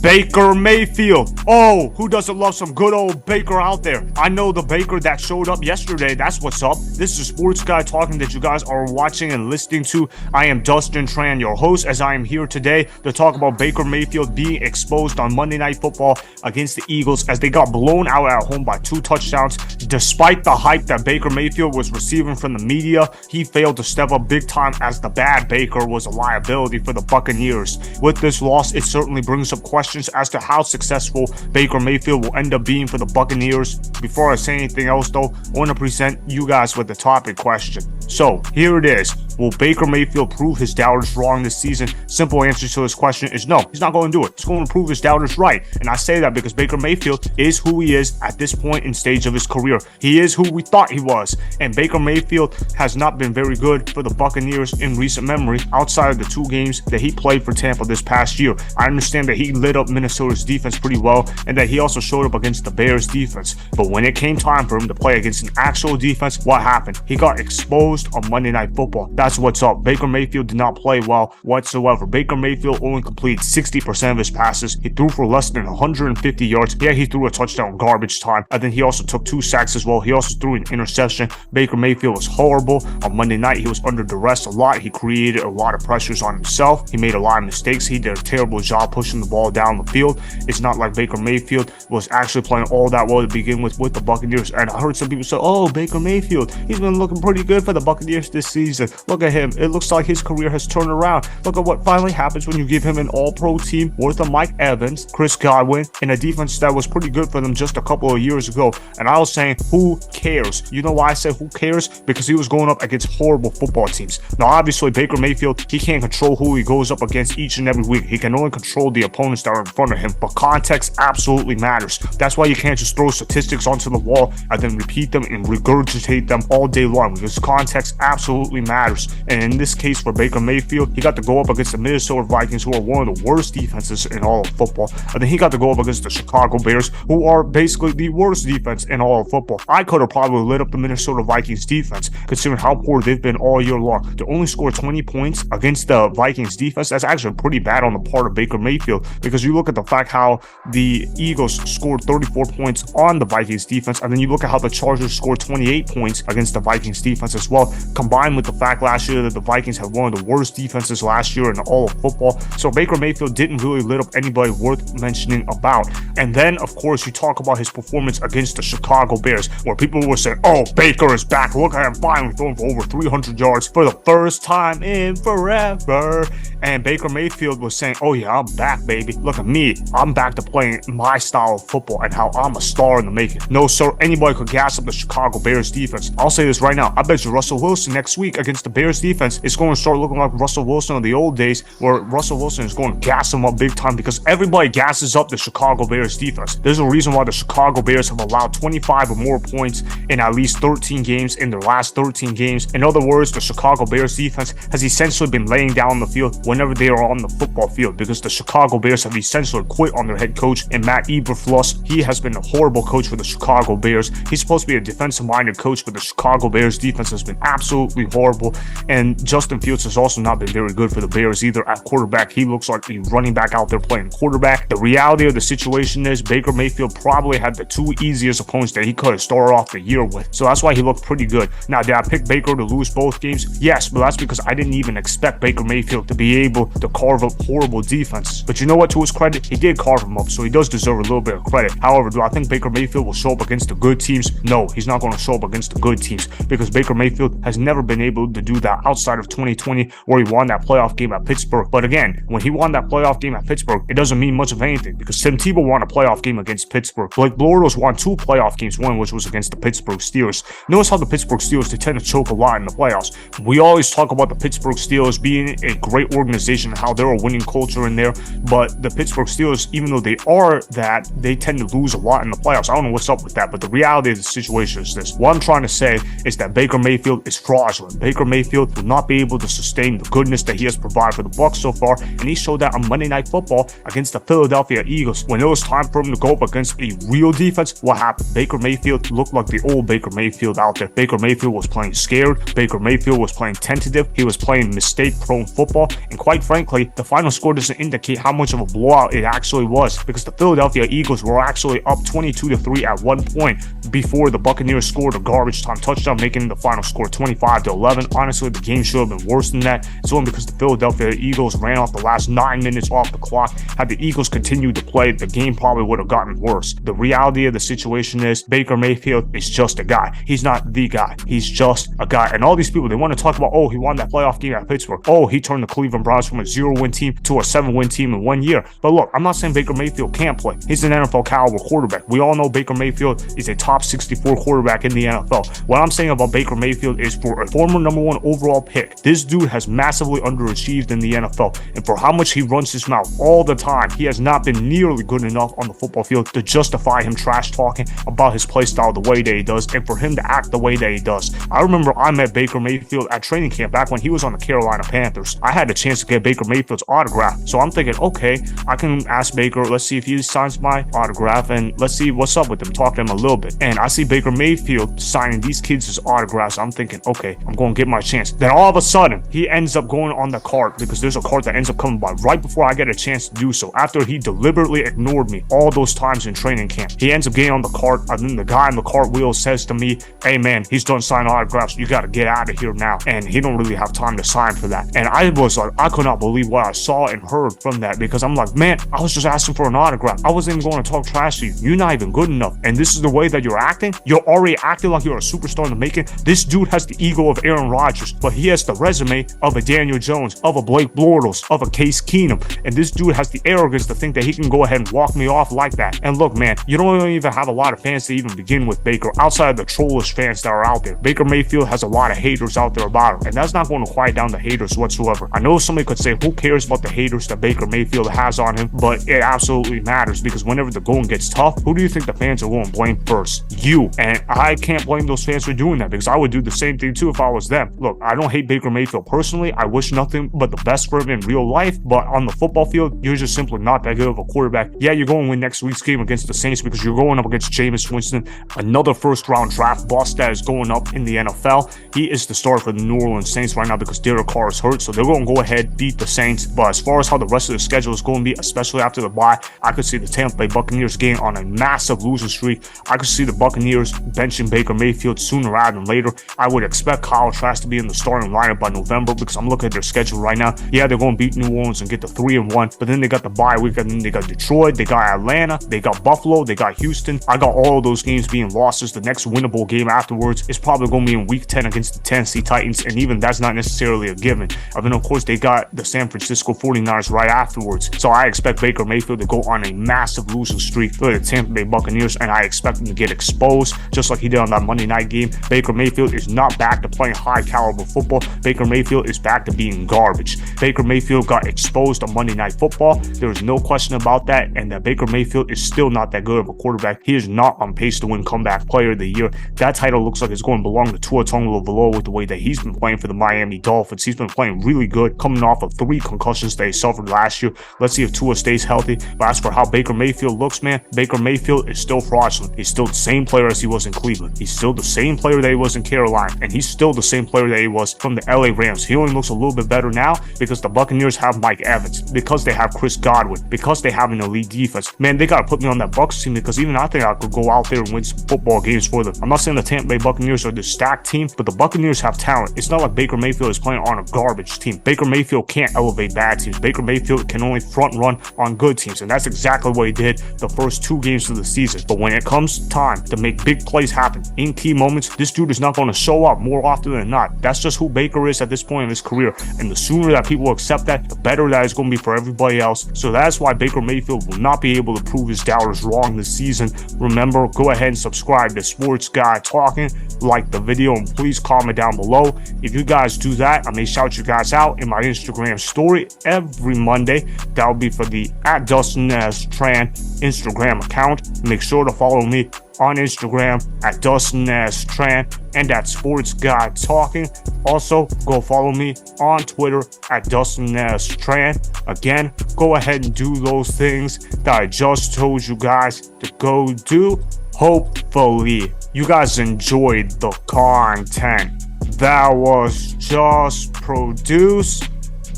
Baker Mayfield. Oh, who doesn't love some good old Baker out there? I know the Baker that showed up yesterday. That's what's up. This is a sports guy talking that you guys are watching and listening to. I am Dustin Tran, your host, as I am here today to talk about Baker Mayfield being exposed on Monday Night Football against the Eagles as they got blown out at home by 2 touchdowns. Despite the hype that Baker Mayfield was receiving from the media, he failed to step up big time as the bad Baker was a liability for the Buccaneers. With this loss, it certainly brings up questions as to how successful Baker Mayfield will end up being for the Buccaneers. Before I say anything else though, I want to present you guys with the topic question. So here it is. Will Baker Mayfield prove his doubters wrong this season? Simple answer to this question is no. He's not going to do it. He's going to prove his doubters right. And I say that because Baker Mayfield is who he is at this point in stage of his career. He is who we thought he was. And Baker Mayfield has not been very good for the Buccaneers in recent memory outside of the 2 games that he played for Tampa this past year. I understand that he lit up Minnesota's defense pretty well and that he also showed up against the Bears defense. But when it came time for him to play against an actual defense, what happened? He got exposed on Monday Night Football. That's what's up. Baker Mayfield did not play well whatsoever. Baker Mayfield only completed 60% of his passes. He threw for less than 150 yards. Yeah, he threw a touchdown garbage time. And then he also took 2 sacks as well. He also threw an interception. Baker Mayfield was horrible. On Monday night, he was under duress a lot. He created a lot of pressures on himself. He made a lot of mistakes. He did a terrible job pushing the ball down the field. It's not like Baker Mayfield was actually playing all that well to begin with the Buccaneers. And I heard some people say, oh, Baker Mayfield, he's been looking pretty good for the Buccaneers this season. Look at him. It looks like his career has turned around. Look at what finally happens when you give him an all-pro team worth of Mike Evans, Chris Godwin, and a defense that was pretty good for them just a couple of years ago. And I was saying, who cares? You know why I said who cares? Because he was going up against horrible football teams. Now, obviously, Baker Mayfield, he can't control who he goes up against each and every week. He can only control the opponents that are in front of him. But context absolutely matters. That's why you can't just throw statistics onto the wall and then repeat them and regurgitate them all day long, because context absolutely matters. And in this case for Baker Mayfield, he got to go up against the Minnesota Vikings, who are one of the worst defenses in all of football. And then he got to go up against the Chicago Bears, who are basically the worst defense in all of football. I could have probably lit up the Minnesota Vikings defense, considering how poor they've been all year long. To only score 20 points against the Vikings defense, that's actually pretty bad on the part of Baker Mayfield, because you look at the fact how the Eagles scored 34 points on the Vikings defense, and then you look at how the Chargers scored 28 points against the Vikings defense as well, combined with the fact last year that the Vikings had one of the worst defenses last year in all of football. So Baker Mayfield didn't really lit up anybody worth mentioning about. And then, of course, you talk about his performance against the Chicago Bears, where people were saying, oh, Baker is back. Look at him finally throwing for over 300 yards for the first time in forever. And Baker Mayfield was saying, oh yeah, I'm back, baby. Look at me. I'm back to playing my style of football and how I'm a star in the making. No, sir, anybody could gas up the Chicago Bears defense. I'll say this right now. I bet you Russell Wilson next week against the Bears defense is going to start looking like Russell Wilson of the old days, where Russell Wilson is going to gas him up big time, because everybody gasses up the Chicago Bears defense. There's a reason why the Chicago Bears have allowed 25 or more points in at least 13 games in their last 13 games. In other words, the Chicago Bears defense has essentially been laying down the field whenever they are on the football field, because the Chicago Bears have essentially quit on their head coach and Matt Eberflus. He has been a horrible coach for the Chicago Bears. He's supposed to be a defensive-minded coach, but the Chicago Bears defense has been absolutely horrible. And Justin Fields has also not been very good for the Bears either at quarterback. He looks like a running back out there playing quarterback. The reality of the situation is Baker Mayfield probably had the 2 easiest opponents that he could have started off the year with. So that's why he looked pretty good. Now, did I pick Baker to lose both games? Yes, but that's because I didn't even expect Baker Mayfield to be able to carve up horrible defenses. But you know what? To his credit, he did carve them up, so he does deserve a little bit of credit. However, do I think Baker Mayfield will show up against the good teams? No, he's not going to show up against the good teams, because Baker Mayfield has never been able to do that outside of 2020, where he won that playoff game at Pittsburgh. But again, when he won that playoff game at Pittsburgh, it doesn't mean much of anything, because Tim Tebow won a playoff game against Pittsburgh. Blake Bortles won 2 playoff games, one which was against the Pittsburgh Steelers. Notice how the Pittsburgh Steelers, they tend to choke a lot in the playoffs. We always talk about the Pittsburgh Steelers being a great organization and how they're a winning culture in there, but the Pittsburgh Steelers, even though they are that, they tend to lose a lot in the playoffs. I don't know what's up with that, but the reality of the situation is this. What I'm trying to say is that Baker Mayfield Mayfield is fraudulent. Baker Mayfield will not be able to sustain the goodness that he has provided for the Bucs so far, and he showed that on Monday Night Football against the Philadelphia Eagles. When it was time for him to go up against a real defense, what happened? Baker Mayfield looked like the old Baker Mayfield out there. Baker Mayfield was playing scared. Baker Mayfield was playing tentative. He was playing mistake-prone football, and quite frankly, the final score doesn't indicate how much of a blowout it actually was, because the Philadelphia Eagles were actually up 22-3 at one point before the Buccaneers scored a garbage time touchdown, making the final score 25-11. Honestly, the game should have been worse than that. It's only because the Philadelphia Eagles ran off the last 9 minutes off the clock. Had the Eagles continued to play, the game probably would have gotten worse. The reality of the situation is Baker Mayfield is just a guy. He's not the guy. He's just a guy. And all these people, they want to talk about, oh, he won that playoff game at Pittsburgh. Oh, he turned the Cleveland Browns from a 0-win team to a 7-win team in 1 year. But look, I'm not saying Baker Mayfield can't play. He's an NFL caliber quarterback. We all know Baker Mayfield is a top 64 quarterback in the NFL. What I'm saying about Baker Mayfield is, for a former #1 overall pick, this dude has massively underachieved in the NFL. And for how much he runs his mouth all the time, he has not been nearly good enough on the football field to justify him trash talking about his play style the way that he does, and for him to act the way that he does. I remember I met Baker Mayfield at training camp back when he was on the Carolina Panthers. I had a chance to get Baker Mayfield's autograph. So I'm thinking, okay, I can ask Baker, let's see if he signs my autograph, and let's see what's up with him, talk to him a little bit. And I see Baker Mayfield signing these kids' autographs. I'm thinking, okay, I'm going to get my chance. Then all of a sudden, he ends up going on the cart, because there's a cart that ends up coming by right before I get a chance to do so, after he deliberately ignored me all those times in training camp. He ends up getting on the cart, and then the guy on the cartwheel says to me, hey man, he's done signing autographs, you got to get out of here now. And he don't really have time to sign for that. And I was like, I could not believe what I saw and heard from that, because I'm like, man, I was just asking for an autograph. I wasn't even going to talk trash to you. You're not even good enough. And this is the way that you're acting? You're already acting like you're a superstar in the making. This dude has the ego of Aaron Rodgers, but he has the resume of a Daniel Jones, of a Blake Bortles, of a Case Keenum. And this dude has the arrogance to think that he can go ahead and walk me off like that. And look, man, you don't even have a lot of fans to even begin with Baker, outside of the trollish fans that are out there. Baker Mayfield has a lot of haters out there about him, and that's not going to quiet down the haters whatsoever. I know somebody could say, who cares about the haters that Baker Mayfield has on him? But it absolutely matters, because whenever the going gets tough, who do you think the fans are going to blame first? You. And I can't blame those fans for doing that, because I would do the same thing too if I was them. Look, I don't hate Baker Mayfield personally. I wish nothing but the best for him in real life, but on the football field, you're just simply not that good of a quarterback. Yeah, you're going to win next week's game against the Saints, because you're going up against Jameis Winston, another first-round draft bust that is going up in the NFL. He is the starter for the New Orleans Saints right now, because Derek Carr is hurt, so they're going to go ahead, beat the Saints. But as far as how the rest of the schedule is going to be, especially after the bye, I could see the Tampa Bay Buccaneers getting on a massive losing streak. I could see the Buccaneers benching Baker Mayfield sooner rather than later. I would expect Kyle Trask to be in the starting lineup by November, because I'm looking at their schedule right now. Yeah, they're going to beat New Orleans and get to 3-1, but then they got the bye week, and then they got Detroit, they got Atlanta, they got Buffalo, they got Houston. I got all of those games being losses. The next winnable game afterwards is probably going to be in week 10 against the Tennessee Titans, and even that's not necessarily a given. And then of course they got the San Francisco 49ers right afterwards. So I expect Baker Mayfield to go on a massive losing streak for the Tampa Bay Buccaneers, and I expect him to get exposed just like he did on that Monday night game. Baker Mayfield is not back to playing high caliber football. Baker Mayfield is back to being garbage. Baker Mayfield got exposed on Monday Night Football. There is no question about that, and that Baker Mayfield is still not that good of a quarterback. He is not on pace to win Comeback Player of the Year. That title looks like it's going to belong to Tua Tagovailoa with the way that he's been playing for the Miami Dolphins. He's been playing really good, coming off of 3 concussions that he suffered last year. Let's see if Tua stays healthy. But as for how Baker Mayfield looks, man, Baker Mayfield is still fraudulent. He's still the same player as he was in Cleveland. He's still the same player that he was in Carolina, and he's still the same player that he was from the LA Rams. He only looks a little bit better now because the Buccaneers have Mike Evans, because they have Chris Godwin, because they have an elite defense. Man, they got to put me on that Bucs team, because even I think I could go out there and win some football games for them. I'm not saying the Tampa Bay Buccaneers are the stacked team, but the Buccaneers have talent. It's not like Baker Mayfield is playing on a garbage team. Baker Mayfield can't elevate bad teams. Baker Mayfield can only front run on good teams, and that's exactly what he did the first 2 games of the season. But when it comes time to make big plays happen in key moments, this dude is not going to show up more often than not. That's just who Baker is at this point in his career, and the sooner that people accept that, the better that is going to be for everybody else. So that's why Baker Mayfield will not be able to prove his doubters wrong this season. Remember, go ahead and subscribe to Sports Guy Talking. like the video, and please comment down below. If you guys do that, I may shout you guys out in my Instagram story every Monday. That will be for the @Dustin Tran Instagram account. Make sure to follow me on Instagram @Dustin Tran and Sports Guy Talking. Also, go follow me on Twitter @Dustin Tran. Again, go ahead and do those things that I just told you guys to go do. Hopefully, you guys enjoyed the content that was just produced.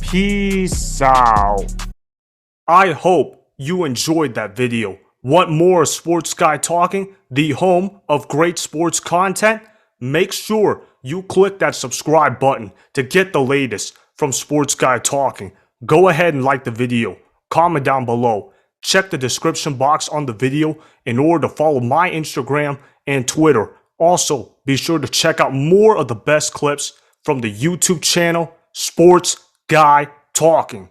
Peace out. I hope you enjoyed that video. Want more Sports Guy Talking, the home of great sports content? Make sure you click that subscribe button to get the latest from Sports Guy Talking. Go ahead and like the video, comment down below, check the description box on the video in order to follow my Instagram and Twitter. Also, be sure to check out more of the best clips from the YouTube channel, Sports Guy Talking.